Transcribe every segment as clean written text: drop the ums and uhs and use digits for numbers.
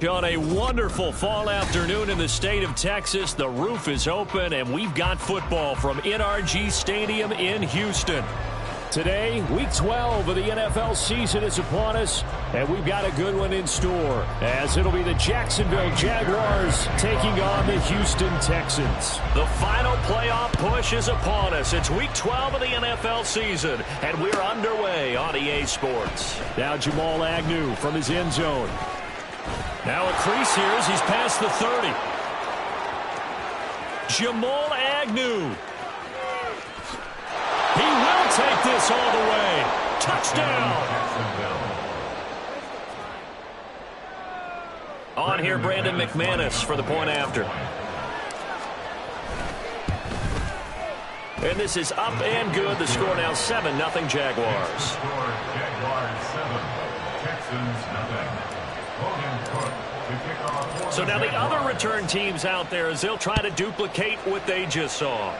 On a wonderful fall afternoon in the state of Texas, the roof is open, and we've got football from NRG Stadium in Houston. Today, Week 12 of the NFL season is upon us, and we've got a good one in store, as it'll be the Jacksonville Jaguars taking on the Houston Texans. The final playoff push is upon us. It's Week 12 of the NFL season, and we're underway on EA Sports. Now Jamal Agnew from his end zone. Now a crease here as he's past the 30. Jamal Agnew. He will take this all the way. Touchdown. On here, Brandon McManus for the point after. And this is up and good. The score now 7-0 Jaguars. Jaguars 7, Texans 0. So now the other return teams out there as they'll try to duplicate what they just saw.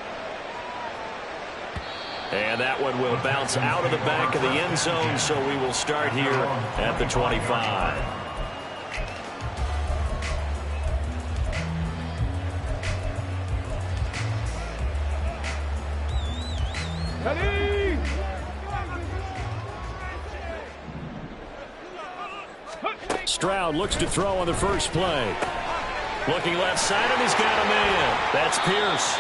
And that one will bounce out of the back of the end zone, so we will start here at the 25. Stroud looks to throw on the first play. Looking left side, and he's got a man. That's Pierce.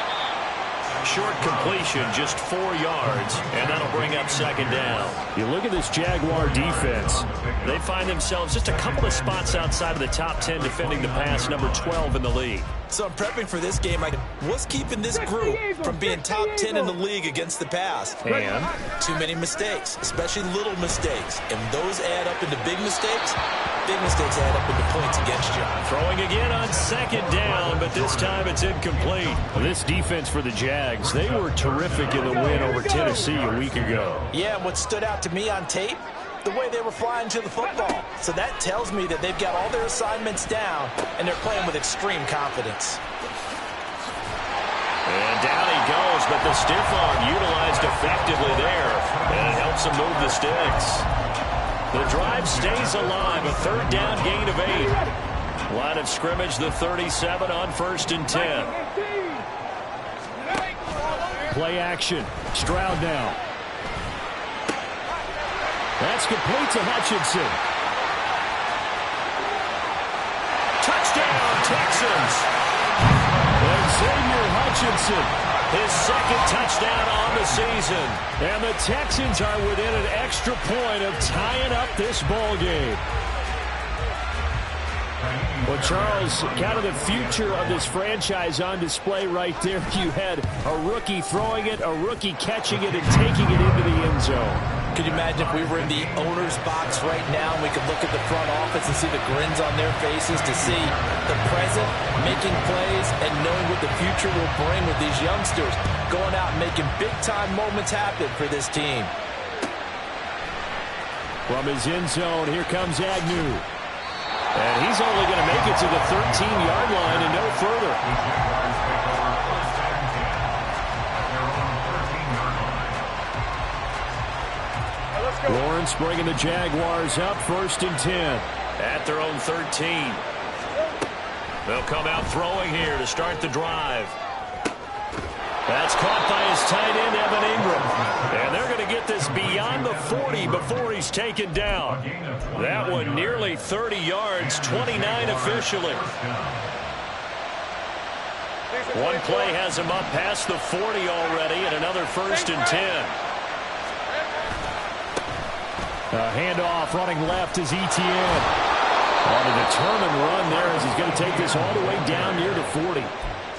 Short completion, just 4 yards, and that'll bring up second down. You look at this Jaguar defense. They find themselves just a couple of spots outside of the top 10 defending the pass, number 12 in the league. So I'm prepping for this game. What's keeping this group from being top 10 in the league against the pass? And too many mistakes, especially little mistakes. And those add up into big mistakes. Big mistakes add up into points against you. Throwing again on second down, but this time it's incomplete. Well, this defense for the Jags, they were terrific in the win over Tennessee a week ago. Yeah, and what stood out to me on tape, the way they were flying to the football. So that tells me that they've got all their assignments down, and they're playing with extreme confidence. And down he goes, but the stiff arm utilized effectively there, and it helps him move the sticks. The drive stays alive, a third down gain of 8. Line of scrimmage, the 37 on 1st and 10. Play action. Stroud now. That's complete to Hutchinson. Touchdown, Texans. Xavier Hutchinson, his second touchdown on the season. And the Texans are within an extra point of tying up this ball game. Well, Charles, kind of the future of this franchise on display right there. You had a rookie throwing it, a rookie catching it, and taking it into the end zone. Could you imagine if we were in the owner's box right now and we could look at the front office and see the grins on their faces, to see the present making plays and knowing what the future will bring with these youngsters going out and making big-time moments happen for this team. From his end zone, here comes Agnew. And he's only going to make it to the 13-yard line and no further. Lawrence bringing the Jaguars up 1st and 10. At their own 13. They'll come out throwing here to start the drive. That's caught by his tight end, Evan Ingram. And they're going to get this beyond the 40 before he's taken down. That one nearly 30 yards, 29 officially. One play has him up past the 40 already, and another 1st and 10. A handoff running left is Etienne. On a determined run there as he's going to take this all the way down near the 40.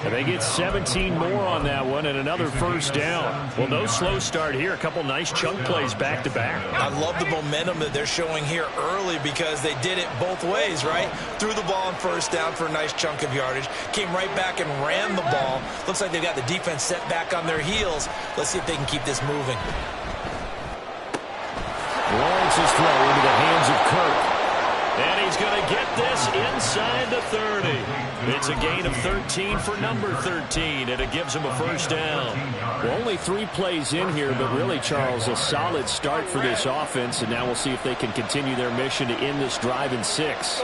And they get 17 more on that one and another first down. Well, no slow start here. A couple nice chunk plays back-to-back. I love the momentum that they're showing here early because they did it both ways, right? Threw the ball on first down for a nice chunk of yardage. Came right back and ran the ball. Looks like they've got the defense set back on their heels. Let's see if they can keep this moving. Lawrence's throw into the hands of Kirk. And he's going to get this inside the 30. It's a gain of 13 for number 13, and it gives him a first down. Well, only 3 plays in here, but really, Charles, a solid start for this offense, and now we'll see if they can continue their mission to end this drive in 6.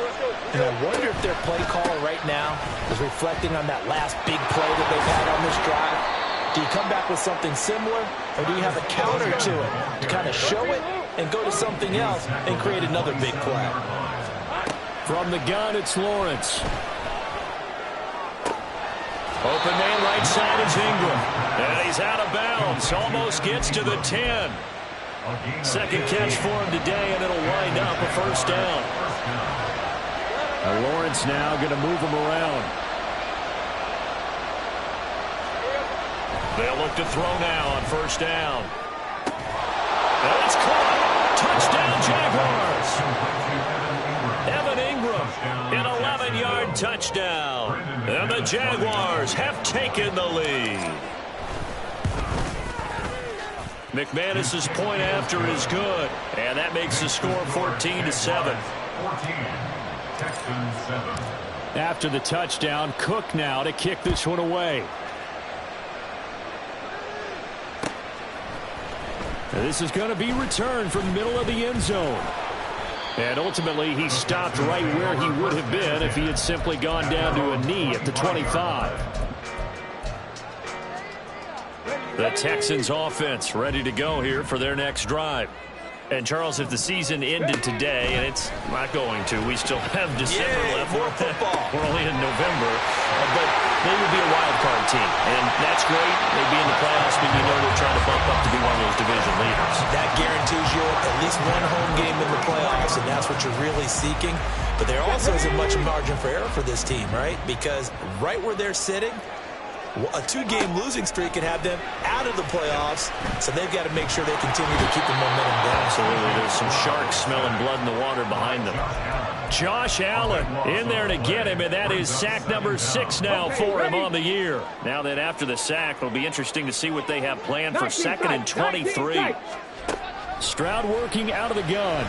And I wonder if their play caller right now is reflecting on that last big play that they've had on this drive. Do you come back with something similar, or do you have a counter to it to kind of show it and go to something else and create another big play? From the gun, it's Lawrence. Open man right side is Ingram. And he's out of bounds. Almost gets to the 10. Second catch for him today, and it'll wind up a first down. Lawrence now going to move him around. They'll look to throw now on first down. And it's caught. Touchdown, Jaguars. Evan Ingram, an 11-yard touchdown. And the Jaguars have taken the lead. McManus's point after is good. And that makes the score 14-7. After the touchdown, Cook now to kick this one away. And this is going to be returned from the middle of the end zone. And ultimately, he stopped right where he would have been if he had simply gone down to a knee at the 25. The Texans offense ready to go here for their next drive. And, Charles, if the season ended today, and it's not going to, we still have December left. More football. We're only in November. But they would be a wild card team. And that's great. They'd be in the playoffs, but you know they're trying to bump up to be one of those division leaders. That guarantees you at least one home game in the playoffs, and that's what you're really seeking. But there also isn't much margin for error for this team, right? Because right where they're sitting, a 2-game losing streak could have them out of the playoffs, so they've got to make sure they continue to keep the momentum down. Absolutely. There's some sharks smelling blood in the water behind them. Josh Allen in there to get him, and that is sack number 6 now for him on the year. Now that after the sack, it'll be interesting to see what they have planned for 2nd and 23. Stroud working out of the gun.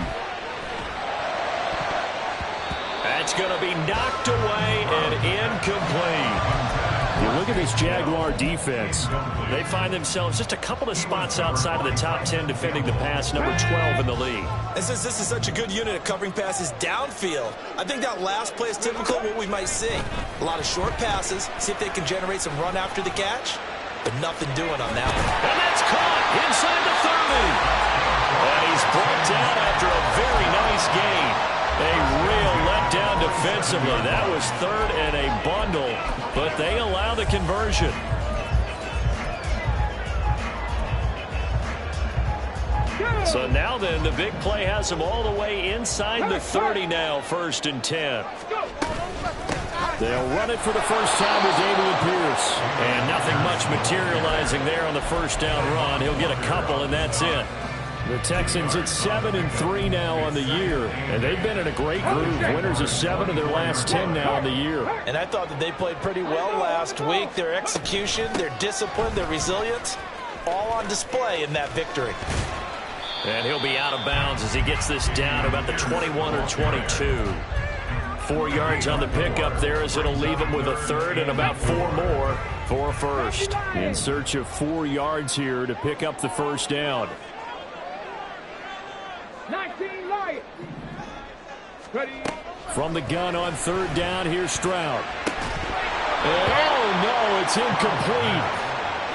That's going to be knocked away and incomplete. You look at this Jaguar defense. They find themselves just a couple of spots outside of the top 10 defending the pass, number 12 in the league. And since this is such a good unit of covering passes downfield, I think that last play is typical of what we might see. A lot of short passes, see if they can generate some run after the catch, but nothing doing on that one. And that's caught inside the 30. And he's brought down after a very nice gain. A real letdown defensively. That was 3rd and a bundle, but they allow the conversion. So now then, the big play has them all the way inside the 30 now, 1st and 10. They'll run it for the first time with Dameon Pierce. And nothing much materializing there on the first down run. He'll get a couple, and that's it. The Texans at 7-3 now on the year, and they've been in a great groove. Winners of 7 of their last 10 now on the year. And I thought that they played pretty well last week. Their execution, their discipline, their resilience, all on display in that victory. And he'll be out of bounds as he gets this down about the 21 or 22. 4 yards on the pickup there as it'll leave him with a 3rd and about 4 more for a first. In search of 4 yards here to pick up the first down. 19 Lions. Ready. From the gun on 3rd down, here's Stroud. And oh no, it's incomplete.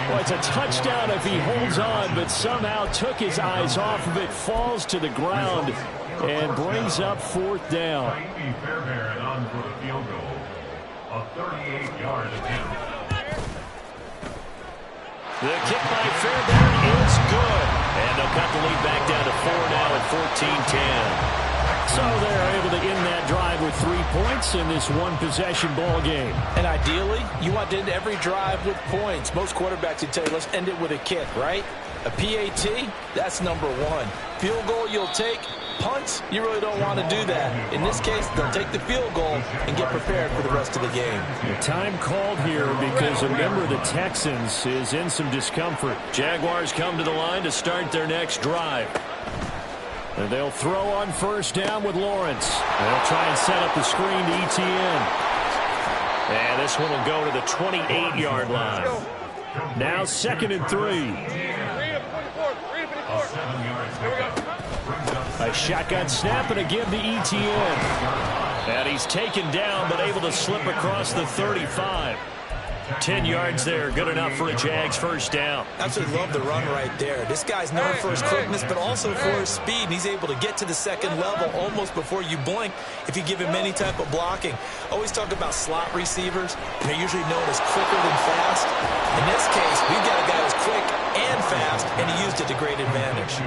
Well, it's a touchdown if he holds on, but somehow took his eyes off of it, falls to the ground, and brings up 4th down. Fairbairn on for the field goal. A 38-yard attempt. The kick by Fairbairn is good. And they'll cut the lead back down to 4 now at 14-10. So they're able to end that drive with 3 points in this one-possession ball game. And ideally, you want to end every drive with points. Most quarterbacks would tell you, let's end it with a kick, right? A PAT, that's number one. Field goal you'll take. Punts, you really don't want to do that. In this case, they'll take the field goal and get prepared for the rest of the game. The time called here because a member of the Texans is in some discomfort. Jaguars come to the line to start their next drive. And they'll throw on first down with Lawrence. They'll try and set up the screen to Etienne. And this one will go to the 28-yard line. Now 2nd and 3. A shotgun snap and a give to Etienne. And he's taken down but able to slip across the 35. 10 yards there, good enough for a Jags first down. Absolutely love the run right there. This guy's known for his quickness, but also for his speed. And he's able to get to the second level almost before you blink if you give him any type of blocking. Always talk about slot receivers, and they're usually known as quicker than fast. In this case, we've got a guy who's quick and fast, and he used it to great advantage.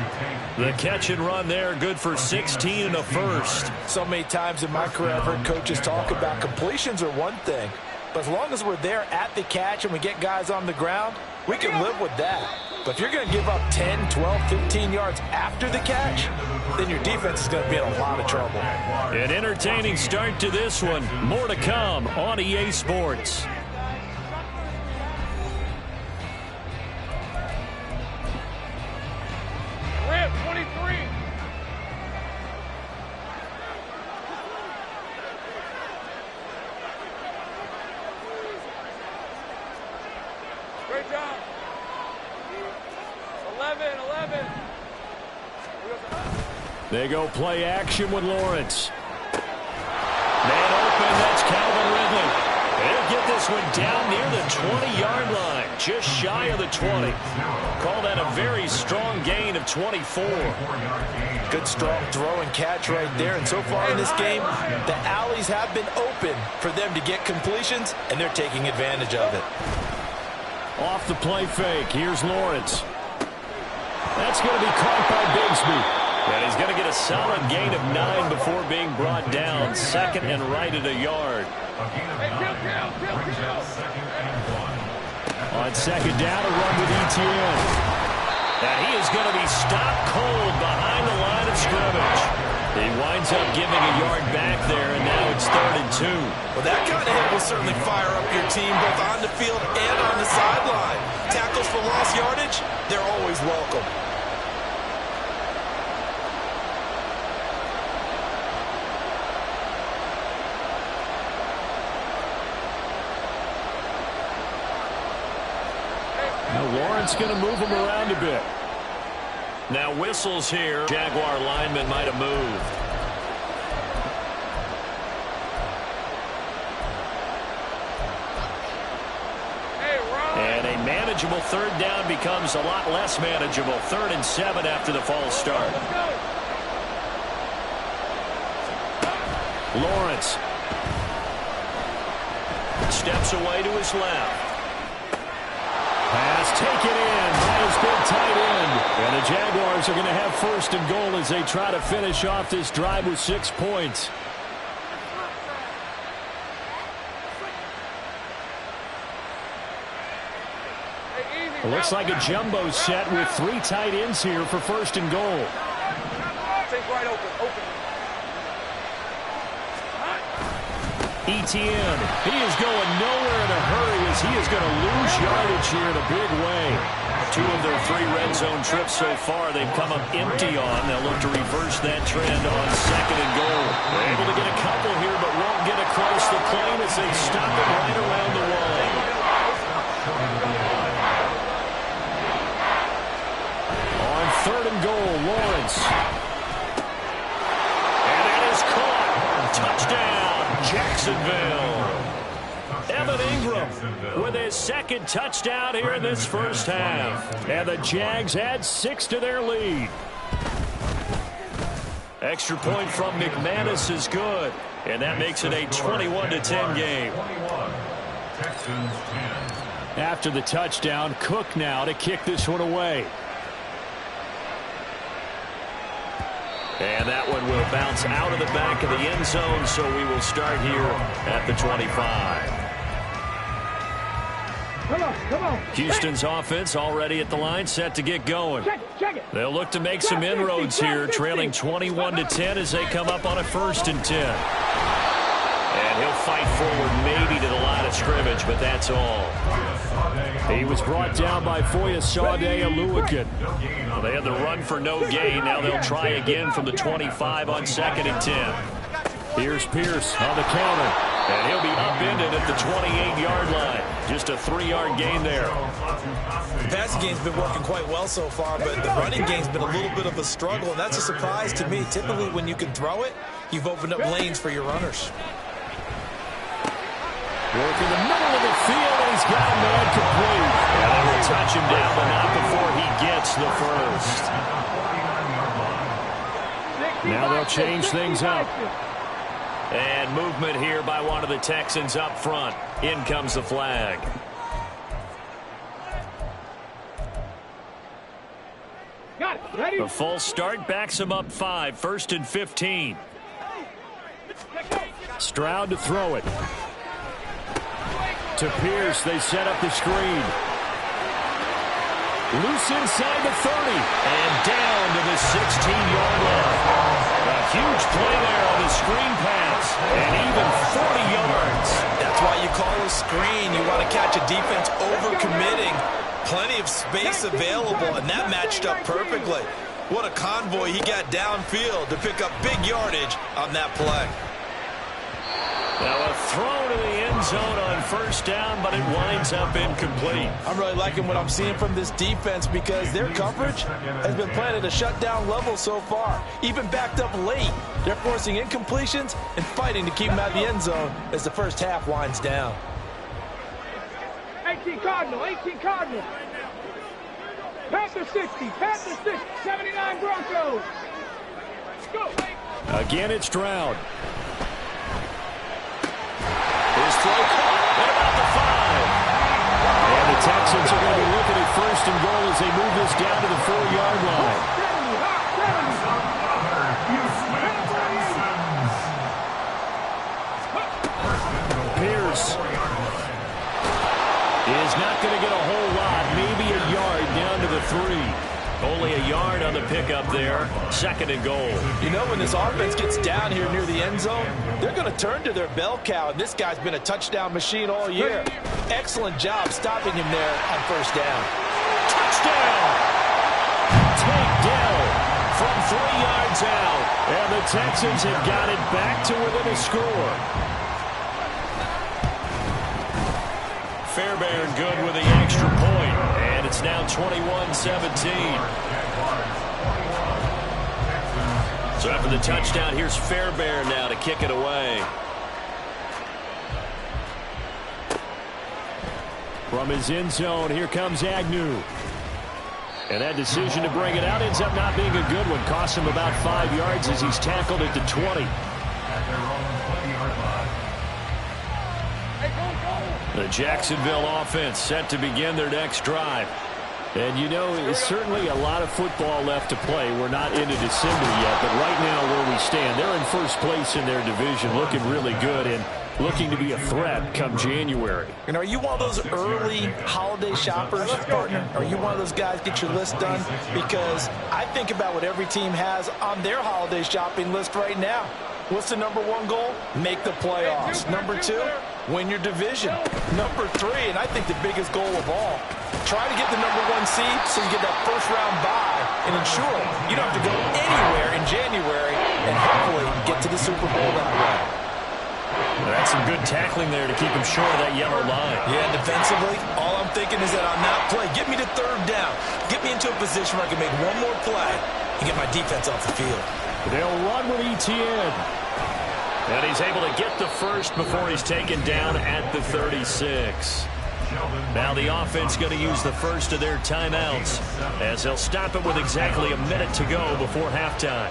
The catch and run there, good for 16 and a first. So many times in my career, I've heard coaches talk about completions are one thing. But as long as we're there at the catch and we get guys on the ground, we can live with that. But if you're going to give up 10, 12, 15 yards after the catch, then your defense is going to be in a lot of trouble. An entertaining start to this one. More to come on EA Sports. Rip, 23. Great job. 11. They go play action with Lawrence. Man open, that's Calvin Ridley. They'll get this one down near the 20-yard line, just shy of the 20. Call that a very strong gain of 24. Good strong throw and catch right there. And so far in this game, the alleys have been open for them to get completions, and they're taking advantage of it. Off the play fake, here's Lawrence. That's going to be caught by Bigsby. And he's going to get a solid gain of 9 before being brought down. 2nd and right at a yard. On 2nd down, a run with Etienne. And he is going to be stopped cold behind the line of scrimmage. He winds up giving a yard back there, and now it's 3rd and 2. Well, that kind of hit will certainly fire up your team both on the field and on the sideline. Tackles for lost yardage, they're always welcome. Lawrence going to move him around a bit. Now whistles here. Jaguar lineman might have moved. And a manageable 3rd down becomes a lot less manageable. 3rd and 7 after the false start. Lawrence steps away to his left. Pass taken in by his big tight end. And the Jaguars are going to have 1st and goal as they try to finish off this drive with 6 points. It looks like a jumbo set with 3 tight ends here for 1st and goal. Take right open. Etienne, he is going nowhere in a hurry as he is going to lose yardage here in a big way. 2 of their 3 red zone trips so far they've come up empty on. They'll look to reverse that trend on 2nd and goal. They're able to get a couple here but won't get across the plane as they stop it right around the line. On 3rd and goal, Lawrence. And it is caught. Touchdown. Jacksonville. Evan Ingram with his 2nd touchdown here in this first half. And the Jags add 6 to their lead. Extra point from McManus is good. And that makes it a 21-10 game. After the touchdown, Cook now to kick this one away. And that one will bounce out of the back of the end zone, so we will start here at the 25. Come on. Houston's offense already at the line, set to get going. Check it. They'll look to make some inroads here, trailing 21-10 as they come up on a 1st and 10. And he'll fight forward maybe to the line of scrimmage, but that's all. He was brought down by Foyesade Aluakin. Well, they had the run for no gain. Now they'll try again from the 25 on 2nd and 10. Here's Pierce on the counter. And he'll be upended at the 28-yard line. Just a 3-yard gain there. The passing game's been working quite well so far, but the running game's been a little bit of a struggle, and that's a surprise to me. Typically, when you can throw it, you've opened up lanes for your runners. Work in the middle of the field, and he's got a man complete. And they will touch him down, but not before he gets the first. Now they'll change things up. And movement here by one of the Texans up front. In comes the flag. Got it. Ready? The false start backs him up 5. 1st and 15. Stroud to throw it. To Pierce, they set up the screen. Loose inside the 30. And down to the 16-yard line. A huge play there on the screen pass. And even 40 yards. That's why you call a screen. You want to catch a defense over-committing. Plenty of space available, and that matched up perfectly. What a convoy he got downfield to pick up big yardage on that play. Now a throw to the end zone on 1st down, but it winds up incomplete. I'm really liking what I'm seeing from this defense because their coverage has been playing at a shutdown level so far. Even backed up late, they're forcing incompletions and fighting to keep them out of the end zone as the first half winds down. 18 Cardinal. Panther 60, 79 Broncos. Go. Again, it's Stroud. His throw caught at about the 5. And the Texans are going to be looking at 1st and goal as they move this down to the 4-yard line. Pierce is not going to get a whole lot, maybe a yard down to the 3. Only a yard on the pickup there. 2nd and goal. You know, when this offense gets down here near the end zone, they're going to turn to their bell cow, and this guy's been a touchdown machine all year. Excellent job stopping him there on 1st down. Touchdown! Takedown from 3 yards out. And the Texans have got it back to within a score. Fairbairn good with the extra point. And it's now 21-17. So after the touchdown, here's Fairbairn now to kick it away. From his end zone, here comes Agnew. And that decision to bring it out ends up not being a good one. Costs him about 5 yards as he's tackled at the 20. The Jacksonville offense set to begin their next drive. And, you know, it's certainly a lot of football left to play. We're not into December yet, but right now where we stand, they're in 1st place in their division, looking really good and looking to be a threat come January. And are you one of those early holiday shoppers, partner? Are you one of those guys get your list done? Because I think about what every team has on their holiday shopping list right now. What's the number 1 goal? Make the playoffs. Number 2, win your division. Number 3, and I think the biggest goal of all, try to get the number 1 seed so you get that first-round bye and ensure you don't have to go anywhere in January and hopefully get to the Super Bowl that way. That's some good tackling there to keep him short of that yellow line. Yeah, defensively, all I'm thinking is that on that play, get me to 3rd down. Get me into a position where I can make one more play and get my defense off the field. They'll run with ETN. And he's able to get the first before he's taken down at the 36. Now the offense going to use the first of their timeouts as they'll stop it with exactly a minute to go before halftime.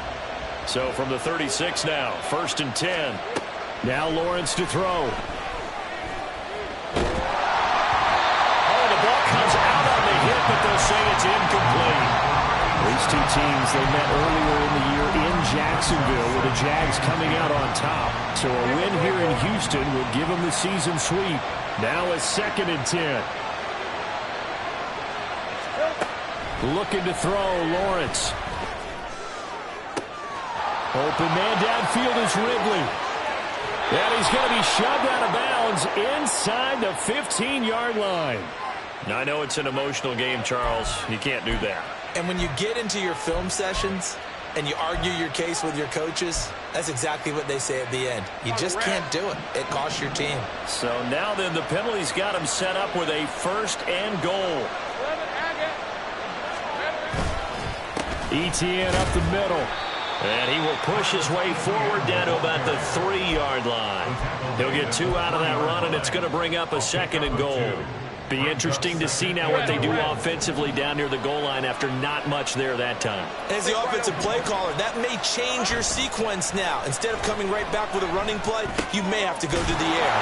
So from the 36 now, 1st and 10. Now Lawrence to throw. Oh, the ball comes out on the hit, but they'll say it's incomplete. These two teams. They met earlier in the year in Jacksonville with the Jags coming out on top. So a win here in Houston would give them the season sweep. Now a 2nd and 10. Looking to throw, Lawrence. Open man downfield is Ridley. And he's going to be shoved out of bounds inside the 15-yard line. Now, I know it's an emotional game, Charles. You can't do that. And when you get into your film sessions and you argue your case with your coaches, that's exactly what they say at the end. You just can't do it. It costs your team. So now then the penalty's got him set up with a 1st and goal. Etienne up the middle. And he will push his way forward down to about the 3-yard line. He'll get 2 out of that run, and it's going to bring up a 2nd and goal. Be interesting to see now what they do offensively down near the goal line after not much there that time. As the offensive play caller, that may change your sequence now. Instead of coming right back with a running play, you may have to go to the air.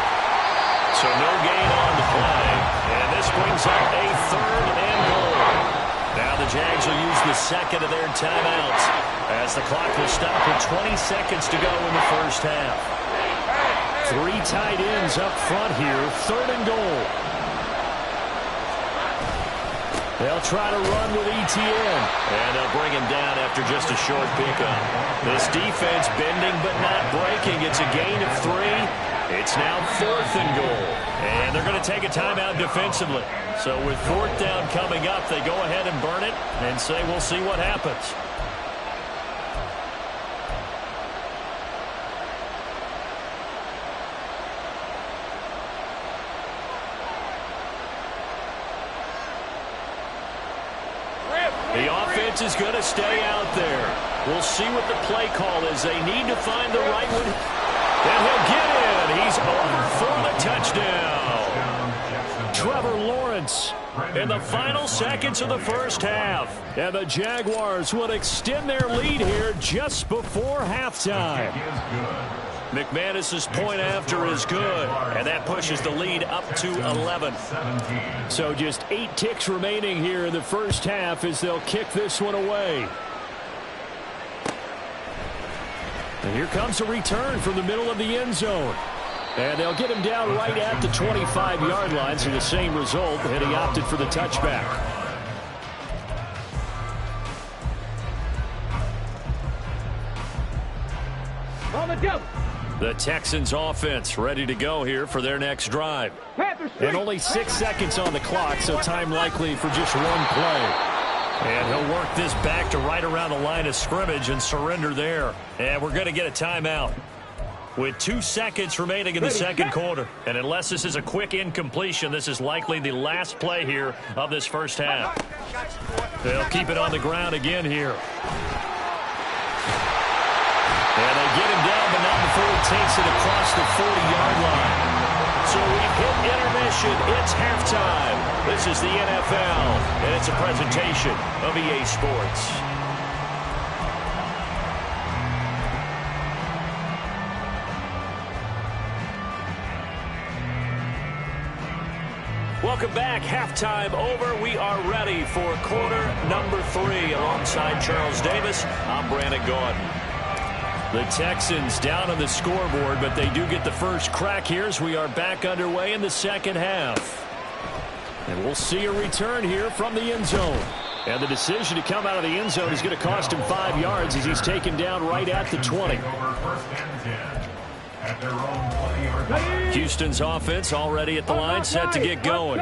So no gain on the play. And this brings up a 3rd and goal. Now the Jags will use the 2nd of their timeouts as the clock will stop with 20 seconds to go in the first half. 3 tight ends up front here. 3rd and goal. They'll try to run with Etienne. And they'll bring him down after just a short pickup. This defense bending but not breaking. It's a gain of 3. It's now 4th and goal. And they're going to take a timeout defensively. So with 4th down coming up, they go ahead and burn it and say we'll see what happens. The offense is going to stay out there. We'll see what the play call is. They need to find the right one. And he'll get in. He's over for the touchdown. Trevor Lawrence in the final seconds of the first half. And the Jaguars will extend their lead here just before halftime. McManus's point after is good, and that pushes the lead up to 11. So just 8 ticks remaining here in the first half as they'll kick this one away. And here comes a return from the middle of the end zone. And they'll get him down right at the 25-yard line, so the same result, and he opted for the touchback. On the double. The Texans offense ready to go here for their next drive. And only 6 seconds on the clock, so time likely for just one play. And he'll work this back to right around the line of scrimmage and surrender there. And we're going to get a timeout with 2 seconds remaining in the second quarter. And unless this is a quick incompletion, this is likely the last play here of this first half. They'll keep it on the ground again here. And they get him down, but not before he takes it across the 40-yard line. So we've hit intermission. It's halftime. This is the NFL, and it's a presentation of EA Sports. Welcome back. Halftime over. We are ready for quarter number 3. Alongside Charles Davis, I'm Brandon Gordon. The Texans down on the scoreboard, but they do get the first crack here as we are back underway in the second half. And we'll see a return here from the end zone. And the decision to come out of the end zone is going to cost him 5 yards as he's taken down right at the 20. Houston's offense already at the line, set to get going.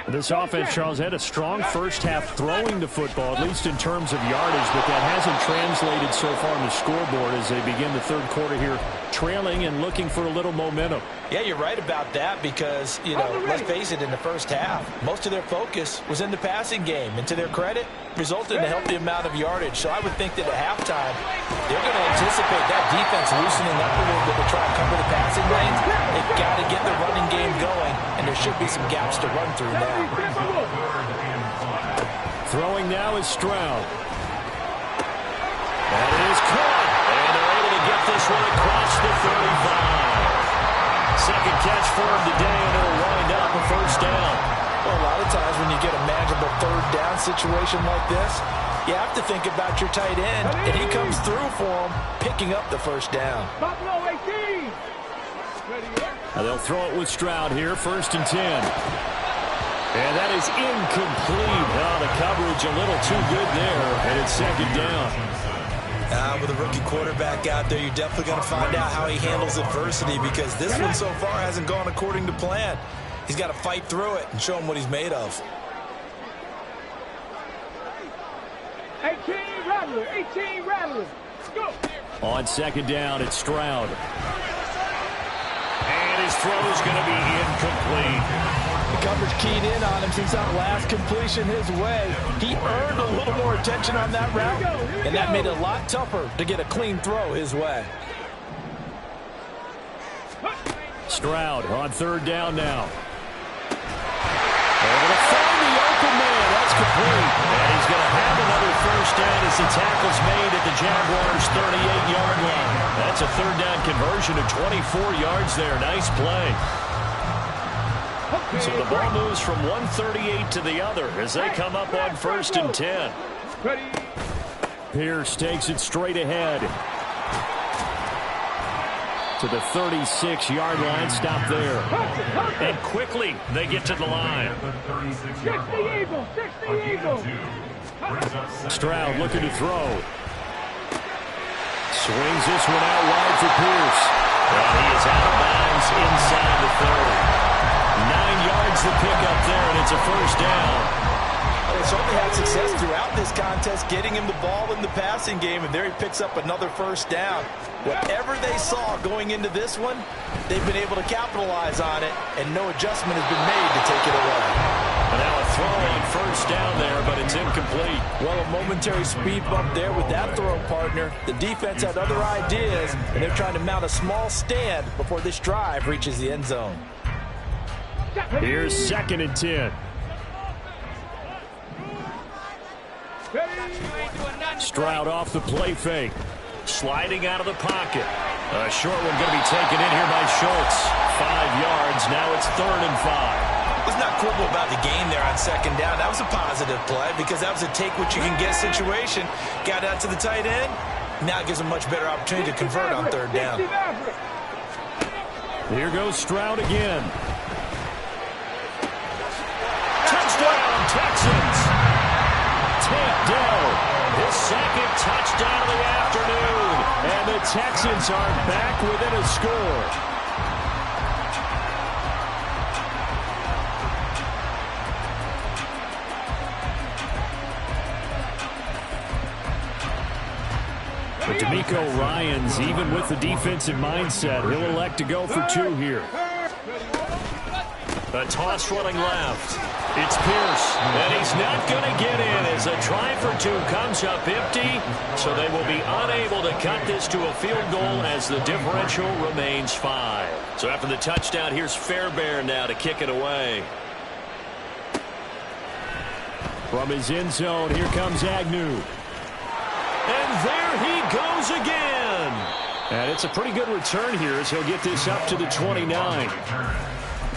This offense, Charles, had a strong first half throwing the football, at least in terms of yardage, but that hasn't translated so far on the scoreboard as they begin the third quarter here, trailing and looking for a little momentum. Yeah, you're right about that because, you know, let's face it, in the first half, most of their focus was in the passing game. And to their credit, resulted in a healthy amount of yardage. So I would think that at halftime, they're going to anticipate that defense loosening up a little bit to try and cover the passing lanes. They've got to get the running game going, and there should be some gaps to run through now. Throwing now is Stroud. That is caught, and they're able to get this one across the 35. Second catch for him today, and it'll wind up a first down. Well, a lot of times when you get a manageable third down situation like this, You have to think about your tight end, and he comes through for him, picking up the first down. Buffalo 18. Now they'll throw it with Stroud here, 1st and 10. And that is incomplete. Oh, the coverage a little too good there, and it's 2nd down. With a rookie quarterback out there, you're definitely going to find out how he handles adversity, because this one so far hasn't gone according to plan. He's got to fight through it and show him what he's made of. 18 Rattler. 18 Rattler. Go. On 2nd down, it's Stroud. And his throw is going to be incomplete. The coverage keyed in on him since that last completion his way. He earned a little more attention on that route, and that made it a lot tougher to get a clean throw his way. Stroud on 3rd down now. Able to find the open man. That's complete. And he's going to have another 1st down as the tackle's made at the Jaguars' 38-yard line. That's a 3rd down conversion of 24 yards there. Nice play. So the ball moves from 138 to the other as they come up on 1st and 10. Pierce takes it straight ahead to the 36-yard line. Stop there. And quickly they get to the line. 60 Eagles. 60 Eagles. Stroud looking to throw. Swings this one out wide for Pierce. And he is out of bounds inside the 30. 9 yards the pickup there, and it's a 1st down. They certainly had success throughout this contest, getting him the ball in the passing game, and there he picks up another 1st down. Whatever they saw going into this one, they've been able to capitalize on it, and no adjustment has been made to take it away. And now a throw on 1st down there, but it's incomplete. Well, a momentary speed bump there with that throw, partner. The defense had other ideas, and they're trying to mount a small stand before this drive reaches the end zone. Here's 2nd and 10. Stroud off the play fake. Sliding out of the pocket. A short one going to be taken in here by Schultz. 5 yards. Now it's 3rd and 5. Let's not quibble about the gain there on 2nd down. That was a positive play because that was a take-what-you-can-get situation. Got out to the tight end. Now it gives a much better opportunity to convert on 3rd down. Here goes Stroud again. Touchdown, Texans. Takedown. His 2nd touchdown of the afternoon. And the Texans are back within a score. But D'Amico Ryans, even with the defensive mindset, he'll elect to go for 2 here. A toss running left. It's Pierce, and he's not going to get in as a try for 2 comes up empty, so they will be unable to cut this to a field goal as the differential remains 5. So after the touchdown, here's Fairbairn now to kick it away. From his end zone, here comes Agnew. And there he goes again. And it's a pretty good return here as he'll get this up to the 29.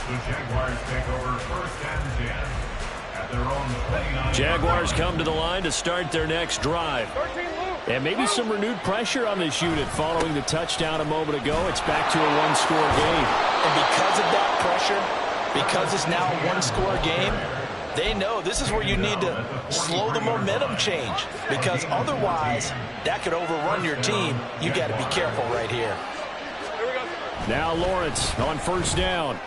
The Jaguars take over 1st and 10 at their own 29. Jaguars come to the line to start their next drive. And maybe some renewed pressure on this unit following the touchdown a moment ago. It's back to a 1-score game. And because of that pressure, because it's now a 1-score game, they know this is where you need to slow the momentum change, because otherwise that could overrun your team. You got to be careful right here. Now Lawrence on 1st down.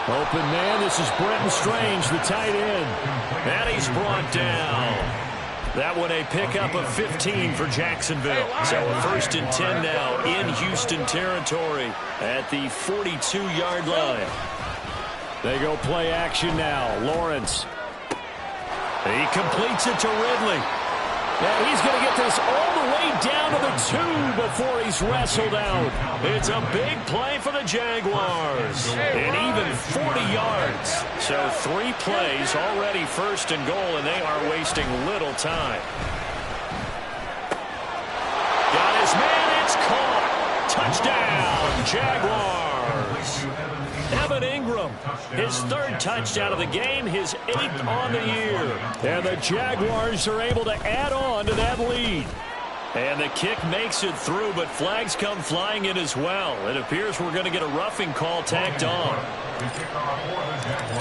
Open man, this is Brenton Strange, the tight end. And he's brought down. That one a pickup of 15 for Jacksonville. So a 1st and 10 now in Houston territory at the 42-yard line. They go play action now. Lawrence. He completes it to Ridley. And he's going to get this all the way down to the 2 before he's wrestled out. It's a big play for the Jaguars. And even 40 yards. So 3 plays already 1st and goal, and they are wasting little time. Got his man. It's caught. Touchdown, Jaguars. Evan Ingram. His third touchdown of the game, his 8th on the year. And the Jaguars are able to add on to that lead. And the kick makes it through, but flags come flying in as well. It appears we're going to get a roughing call tacked on.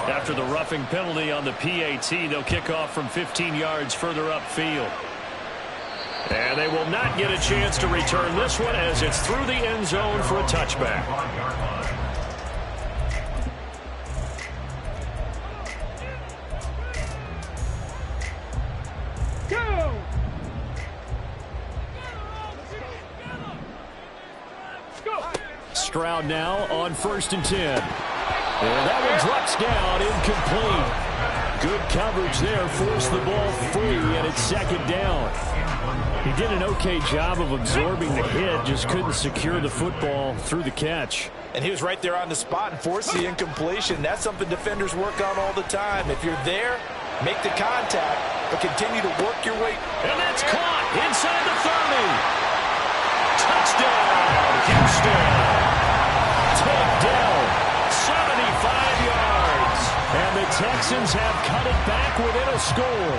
After the roughing penalty on the PAT, they'll kick off from 15 yards further upfield. And they will not get a chance to return this one as it's through the end zone for a touchback. Stroud now on 1st and 10. And that one drops down, incomplete. Good coverage there, forced the ball free, and it's 2nd down. He did an okay job of absorbing the hit, just couldn't secure the football through the catch. And he was right there on the spot and forced the incompletion. That's something defenders work on all the time. If you're there, make the contact, but continue to work your way. And that's caught inside the 30. Touchdown, Houston. Takedown, 75 yards. And the Texans have cut it back within a score.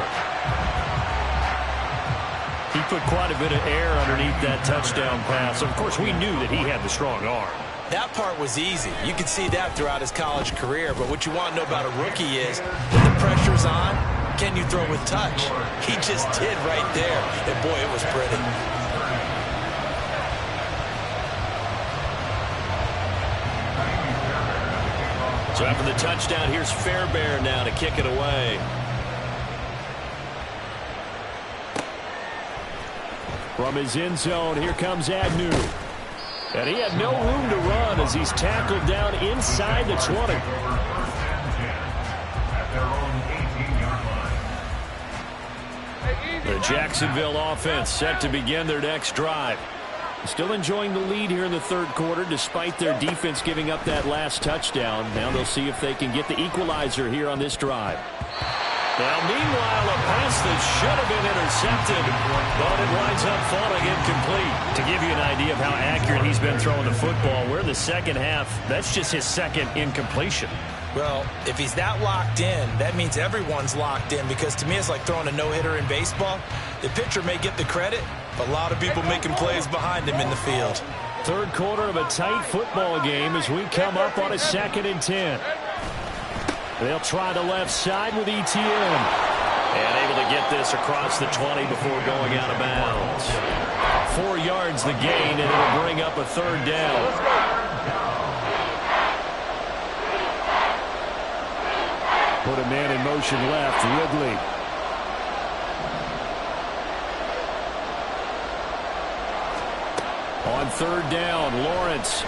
He put quite a bit of air underneath that touchdown pass. Of course, we knew that he had the strong arm. That part was easy. You could see that throughout his college career. But what you want to know about a rookie is when the pressure's on, can you throw with touch? He just did right there. And, boy, it was pretty. So after the touchdown, here's Fairbairn now to kick it away. From his end zone, here comes Agnew. And he had no room to run as he's tackled down inside the 20. The Jacksonville offense set to begin their next drive. Still enjoying the lead here in the 3rd quarter despite their defense giving up that last touchdown. Now they'll see if they can get the equalizer here on this drive. Now, meanwhile, a pass that should have been intercepted, but it winds up falling incomplete. To give you an idea of how accurate he's been throwing the football, we're in the 2nd half. That's just his 2nd incompletion. Well, if he's that locked in, that means everyone's locked in, because to me it's like throwing a no-hitter in baseball. The pitcher may get the credit, but a lot of people making plays behind him in the field. 3rd quarter of a tight football game as we come up on a 2nd and 10. They'll try the left side with ETN. And able to get this across the 20 before going out of bounds. 4 yards the gain, and it'll bring up a 3rd down. Put a man in motion left, Ridley. On 3rd down, Lawrence.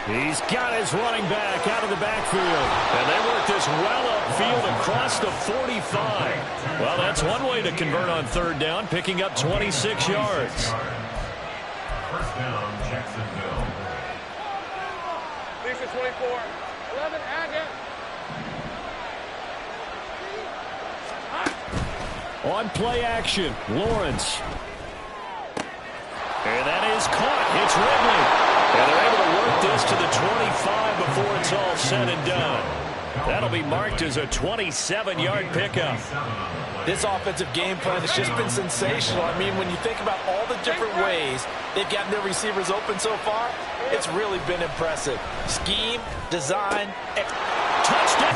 He's got his running back out of the backfield. And they work this well upfield across the 45. Well, that's one way to convert on 3rd down, picking up 26 yards. 1st down, Jacksonville. 24. 11, On play action, Lawrence. And that is caught. It's Ridley. And they're able to work this to the 25 before it's all said and done. That'll be marked as a 27-yard pickup. This offensive game plan has just been sensational. I mean, when you think about all the different ways they've gotten their receivers open so far, it's really been impressive. Scheme, design, touchdown.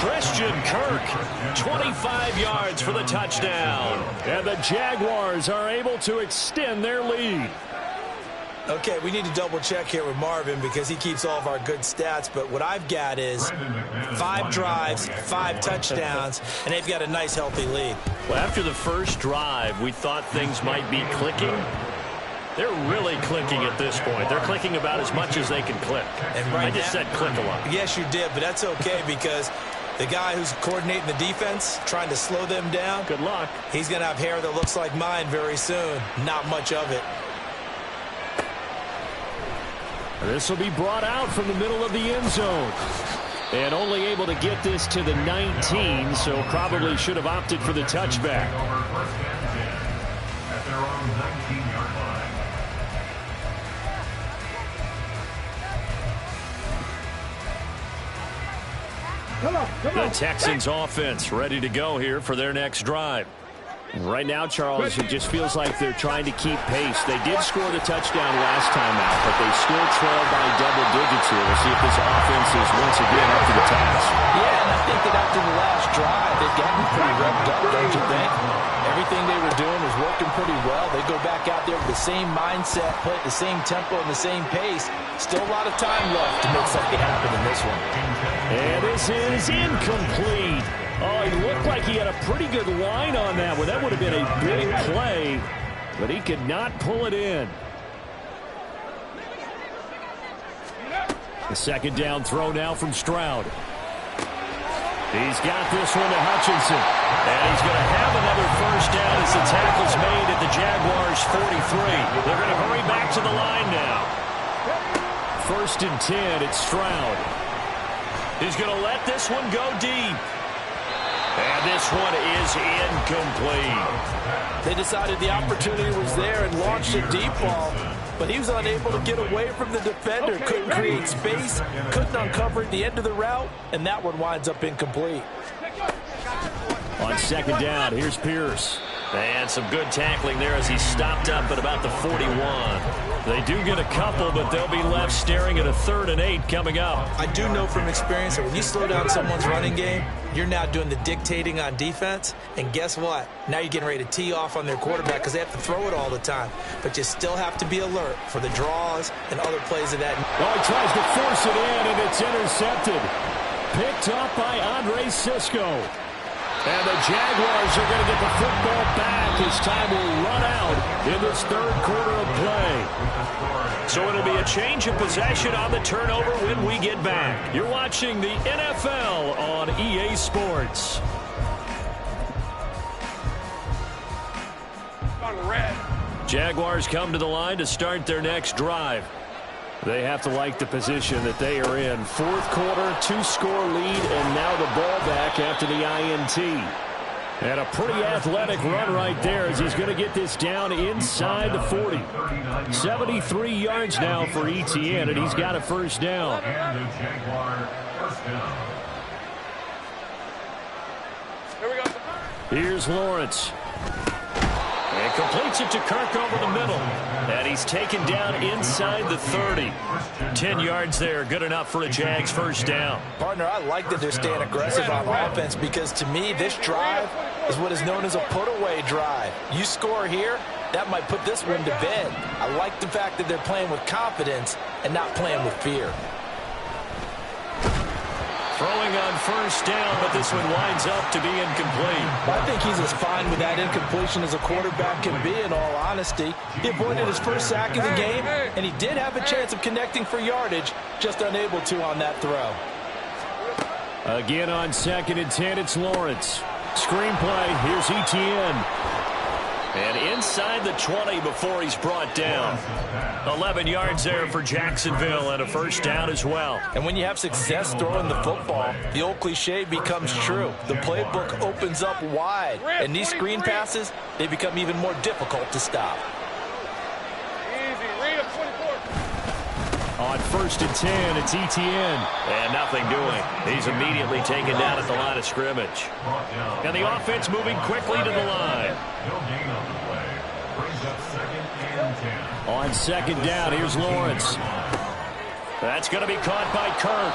Christian Kirk, 25 yards for the touchdown. And the Jaguars are able to extend their lead. Okay, we need to double check here with Marvin because he keeps all of our good stats, but what I've got is 5 drives, 5 touchdowns, and they've got a nice healthy lead. Well, after the first drive, we thought things might be clicking. They're really clicking at this point. They're clicking about as much as they can click. And right I just said click a lot. Yes, you did, but that's okay because the guy who's coordinating the defense, trying to slow them down, good luck. He's going to have hair that looks like mine very soon. Not much of it. This will be brought out from the middle of the end zone. And only able to get this to the 19, so probably should have opted for the touchback. The Texans offense ready to go here for their next drive. Right now, Charles, it just feels like they're trying to keep pace. They did score the touchdown last time out, but they still trail by double digits here. We'll see if this offense is once again up to the task. Yeah, and I think that after the last drive, they've gotten pretty revved up, don't you think? Everything they were doing was working pretty well. They go back out there with the same mindset, play at the same tempo and the same pace. Still a lot of time left to make something happen in this one. And this is incomplete. Oh, he looked like he had a pretty good line on that one. That would have been a big play, but he could not pull it in. The second down throw now from Stroud. He's got this one to Hutchinson. And he's going to have another first down as the tackle's made at the Jaguars' 43. They're going to hurry back to the line now. 1st and 10, it's Stroud. He's going to let this one go deep. And this one is incomplete. They decided the opportunity was there and launched a deep ball, but he was unable to get away from the defender. Couldn't create space, couldn't uncover at the end of the route, and that one winds up incomplete. On second down, here's Pierce. And some good tackling there as he stopped up at about the 41. They do get a couple, but they'll be left staring at a 3rd and 8 coming up. I do know from experience that when you slow down someone's running game, you're now doing the dictating on defense. And guess what? Now you're getting ready to tee off on their quarterback because they have to throw it all the time. But you still have to be alert for the draws and other plays of that. Oh, he tries to force it in, and it's intercepted. Picked up by Andre Sisco. And the Jaguars are going to get the football back as time will run out in this 3rd quarter of play. So it'll be a change of possession on the turnover when we get back. You're watching the NFL on EA Sports. Jaguars come to the line to start their next drive. They have to like the position that they are in. 4th quarter, 2-score lead, and now the ball back after the INT. And a pretty athletic run right there as he's going to get this down inside the 40. 73 yards now for ETN, and he's got a first down. And the Jaguar first down. Here we go. Here's Lawrence. And completes it to Kirk over the middle. And he's taken down inside the 30. 10 yards there, good enough for a Jags first down. Partner, I like that they're staying aggressive on offense because to me, this drive is what is known as a put-away drive. You score here, that might put this one to bed. I like the fact that they're playing with confidence and not playing with fear. Throwing on first down, but this one winds up to be incomplete. I think he's as fine with that incompletion as a quarterback can be, in all honesty. He avoided his first sack of the game, and he did have a chance of connecting for yardage, just unable to on that throw. Again on 2nd and 10, it's Lawrence. Screenplay, here's ETN. And inside the 20 before he's brought down. 11 yards there for Jacksonville and a first down as well. And when you have success throwing the football, the old cliche becomes true. The playbook opens up wide. And these screen passes, they become even more difficult to stop. Easy. Read up 24. On 1st and 10, it's ETN. And nothing doing. He's immediately taken down at the line of scrimmage. And the offense moving quickly to the line. No gain on the play. Brings up 2nd and 10. On 2nd down, here's Lawrence. That's going to be caught by Kirk.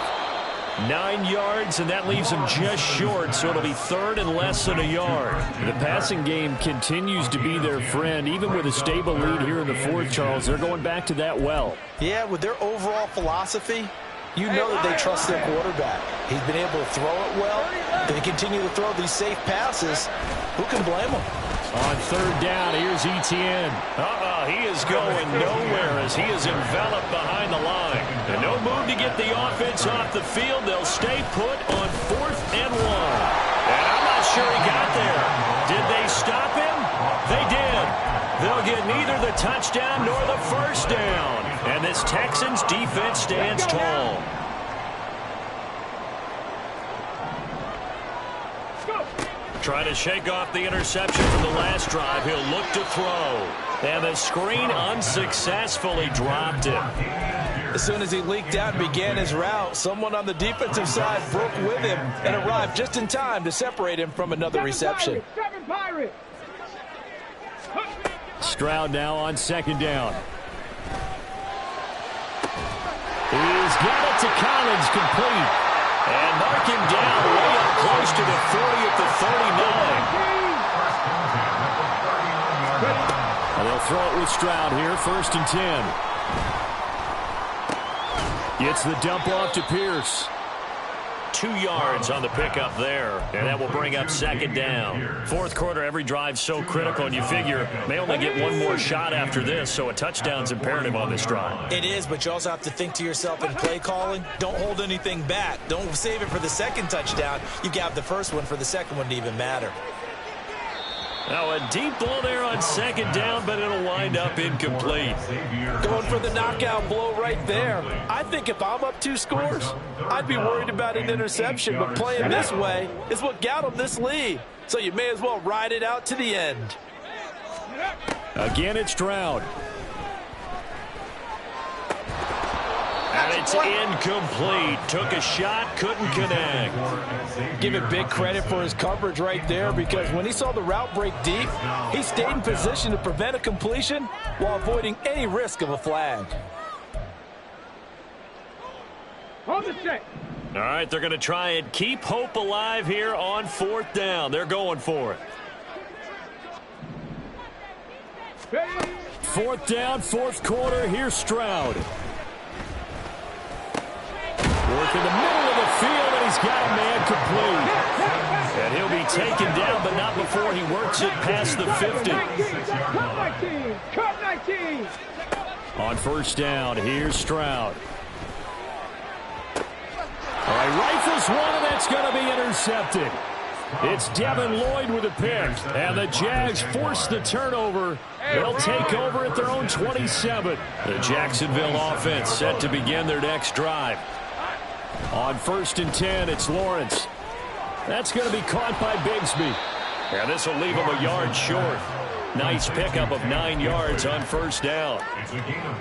9 yards, and that leaves him just short, so it'll be 3rd and less than a yard. The passing game continues to be their friend. Even with a stable lead here in the 4th, Charles, they're going back to that well. Yeah, with their overall philosophy, you know that they trust their quarterback. He's been able to throw it well. They continue to throw these safe passes. Who can blame them? On 3rd down, here's ETN. He is going nowhere as he is enveloped behind the line. And no move to get the offense off the field. They'll stay put on 4th and 1. And I'm not sure he got there. Did they stop him? They did. They'll get neither the touchdown nor the first down. And this Texans defense stands tall. Trying to shake off the interception from the last drive. He'll look to throw. And the screen unsuccessfully dropped it. As soon as he leaked out and began his route, someone on the defensive side broke with him and arrived just in time to separate him from another reception. Seven Pirates. Stroud now on second down. He's got it to Collins, complete. And mark him down way up close to the 40 at the 39. And they'll throw it with Stroud here, 1st and 10. Gets the dump off to Pierce. 2 yards on the pickup there, and that will bring up 2nd down. 4th quarter, every drive so critical, and you figure may only get one more shot after this, so a touchdown's imperative on this drive. It is, but you also have to think to yourself in play calling, don't hold anything back. Don't save it for the 2nd touchdown. You got the 1st one for the 2nd one to even matter. Now a deep ball there on 2nd down, but it'll wind up incomplete. Going for the knockout blow right there. I think if I'm up 2 scores, I'd be worried about an interception, but playing this way is what got them this lead. So you may as well ride it out to the end. Again, it's Stroud. And it's incomplete. Took a shot, couldn't connect. Give it big credit for his coverage right there, because when he saw the route break deep, he stayed in position to prevent a completion while avoiding any risk of a flag. Hold the set. All right, they're going to try and keep hope alive here on 4th down. They're going for it. 4th down, 4th quarter. Here's Stroud. Work in the middle of the field, and he's got a man complete. And he'll be taken down, but not before he works it past the 50. Cut 19. On 1st down, here's Stroud. All right, rifles one, and that's going to be intercepted. It's Devin Lloyd with a pick, and the Jags force the turnover. They'll take over at their own 27. The Jacksonville offense set to begin their next drive. On 1st and 10, it's Lawrence. That's going to be caught by Bigsby. And this will leave him a yard short. Nice pickup of 9 yards on 1st down.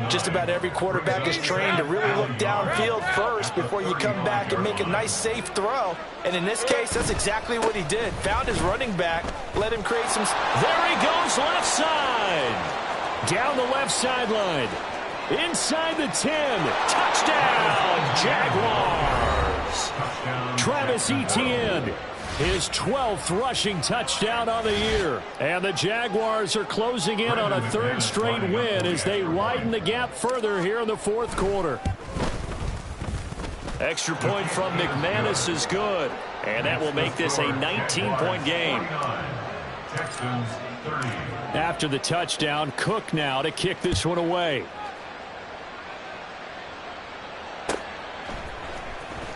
Just about every quarterback is trained to really look downfield first before you come back and make a nice, safe throw. And in this case, that's exactly what he did. Found his running back, let him create some... There he goes, left side. Down the left sideline. Inside the 10. Touchdown, Jaguars. Travis Etienne, his 12th rushing touchdown on the year. And the Jaguars are closing in on a 3rd straight win as they widen the gap further here in the 4th quarter. Extra point from McManus is good. And that will make this a 19-point game. After the touchdown, Cook now to kick this one away.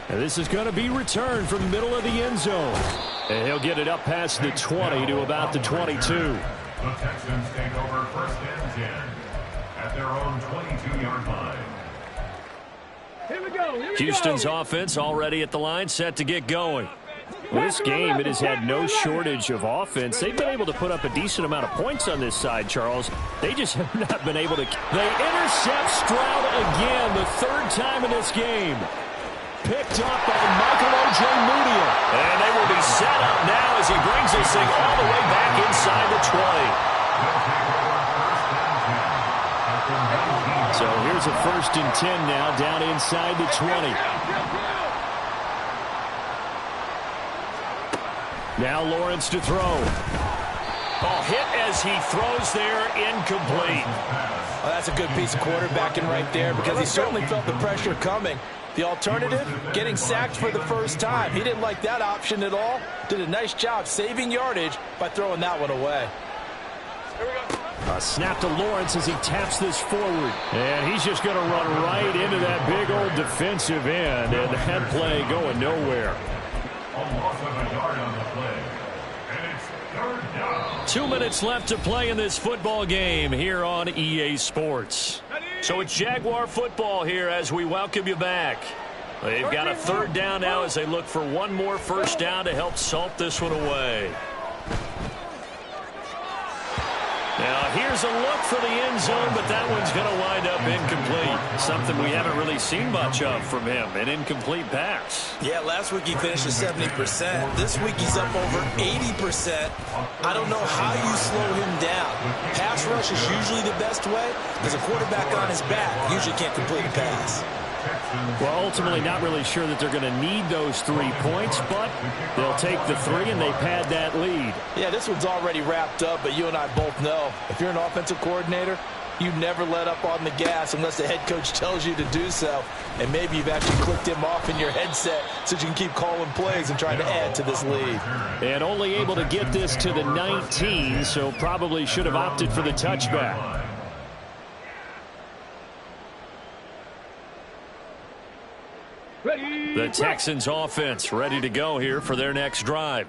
And this is going to be returned from the middle of the end zone. And he'll get it up past the 20 to about the 22. The Texans take over 1st and 10 at their own 22-yard line. Here we go. Houston's offense already at the line, set to get going. Well, this game, it has had no shortage of offense. They've been able to put up a decent amount of points on this side, Charles. They just have not been able to. They intercept Stroud again, the 3rd time in this game. Picked up by Michael Ojemudia. And they will be set up now as he brings this thing all the way back inside the 20. So here's a 1st and 10 now down inside the 20. Now Lawrence to throw. Oh, hit as he throws there, incomplete. Well, that's a good piece of quarterbacking right there, because he certainly felt the pressure coming. The alternative, getting sacked for the 1st time. He didn't like that option at all. Did a nice job saving yardage by throwing that one away. A snap to Lawrence as he taps this forward. And he's just going to run right into that big old defensive end. And that play going nowhere. A loss of a yard on the play. And it's 3rd down. 2 minutes left to play in this football game here on EA Sports. So it's Jaguar football here as we welcome you back. They've got a 3rd down now as they look for one more 1st down to help salt this one away. Now, here's a look for the end zone, but that one's going to wind up incomplete. Something we haven't really seen much of from him, an incomplete pass. Yeah, last week he finished at 70%. This week he's up over 80%. I don't know how you slow him down. Pass rush is usually the best way because a quarterback on his back usually can't complete a pass. Well, ultimately not really sure that they're going to need those 3 points, but they'll take the 3 and they pad that lead. Yeah, this one's already wrapped up, but you and I both know if you're an offensive coordinator, you never let up on the gas unless the head coach tells you to do so. And maybe you've actually clicked him off in your headset so you can keep calling plays and trying to add to this lead. And only able to get this to the 19, so probably should have opted for the touchback. The Texans offense ready to go here for their next drive.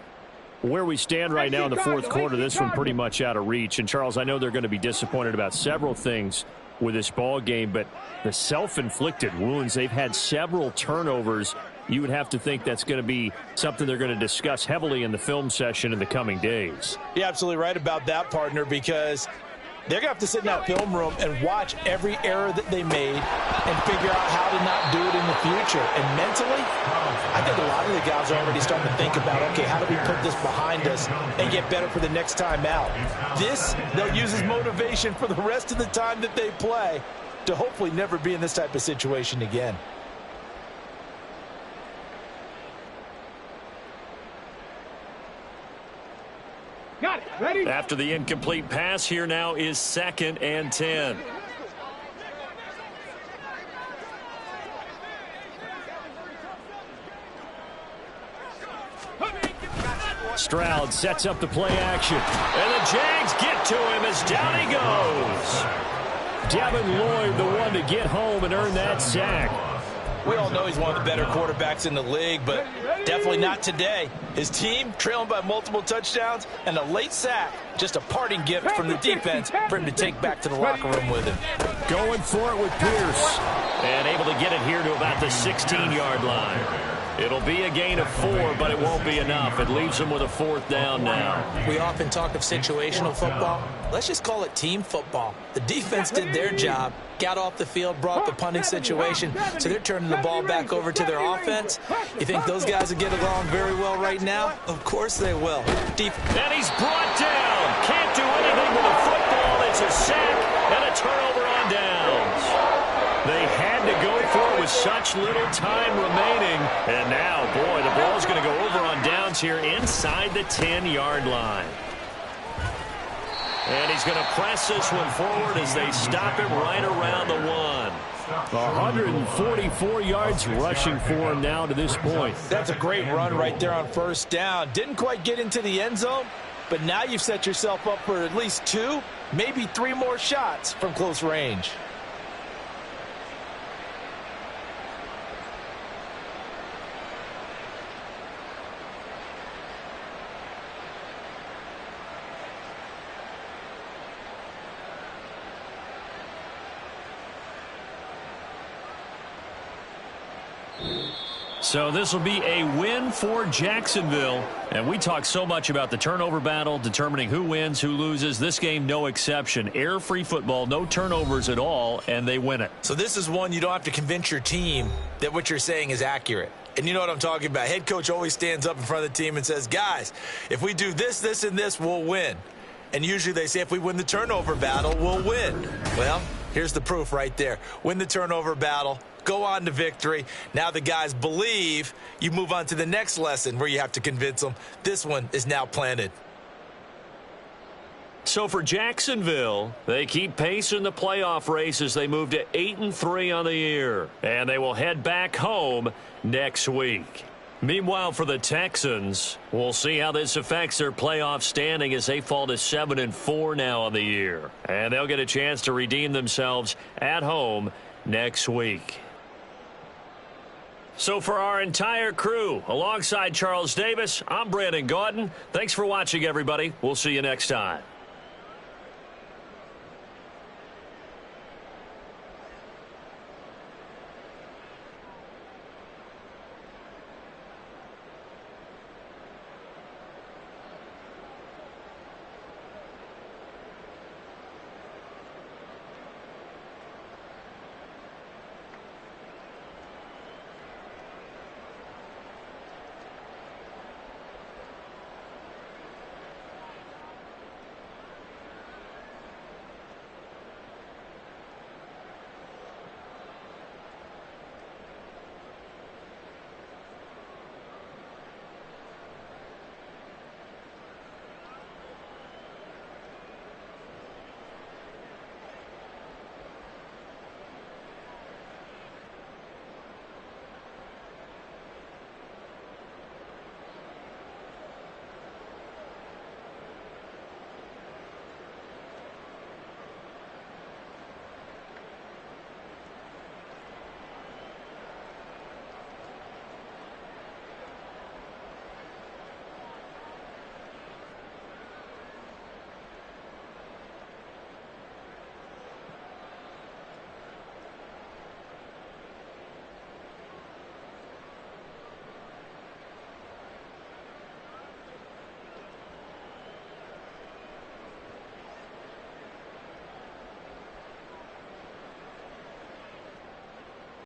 Where we stand right now in the fourth quarter, this one pretty much out of reach. And, Charles, I know they're going to be disappointed about several things with this ball game, but the self-inflicted wounds, they've had several turnovers. You would have to think that's going to be something they're going to discuss heavily in the film session in the coming days. You're absolutely right about that, partner, because they're going to have to sit in that film room and watch every error that they made and figure out how to not do it in the future. And mentally, I think a lot of the guys are already starting to think about, okay, how do we put this behind us and get better for the next time out? This, they'll use as motivation for the rest of the time that they play to hopefully never be in this type of situation again. Got it. Ready? After the incomplete pass, here now is 2nd and 10. Stroud sets up the play action. And the Jags get to him as down he goes. Devin Lloyd, the one to get home and earn that sack. We all know he's one of the better quarterbacks in the league, but definitely not today. His team trailing by multiple touchdowns and a late sack. Just a parting gift from the defense for him to take back to the locker room with him. Going for it with Pierce. And able to get it here to about the 16-yard line. It'll be a gain of 4, but it won't be enough. It leaves them with a 4th down now. We often talk of situational football. Let's just call it team football. The defense did their job, got off the field, brought the punting situation, so they're turning the ball back over to their offense. You think those guys will get along very well right now? Of course they will. And he's brought down. Can't do anything with a football. It's a sack and a turnover on downs. They had to go for it with such little time remaining. And now, boy, the ball's going to go over on downs here inside the 10-yard line. And he's going to press this one forward as they stop it right around the 1. 144 yards rushing for him now to this point. That's a great run right there on 1st down. Didn't quite get into the end zone, but now you've set yourself up for at least 2, maybe 3 more shots from close range. So this will be a win for Jacksonville. And we talk so much about the turnover battle, determining who wins, who loses. This game, no exception. Error-free football, no turnovers at all, and they win it. So this is one you don't have to convince your team that what you're saying is accurate. And you know what I'm talking about. Head coach always stands up in front of the team and says, guys, if we do this, this, and this, we'll win. And usually they say if we win the turnover battle, we'll win. Well, here's the proof right there. Win the turnover battle. Go on to victory. Now the guys believe. You move on to the next lesson where you have to convince them. This one is now planted. So for Jacksonville, they keep pace in the playoff race as they move to 8-3 on the year. And they will head back home next week. Meanwhile, for the Texans, we'll see how this affects their playoff standing as they fall to 7-4 now on the year. And they'll get a chance to redeem themselves at home next week. So for our entire crew, alongside Charles Davis, I'm Brandon Gordon. Thanks for watching, everybody. We'll see you next time.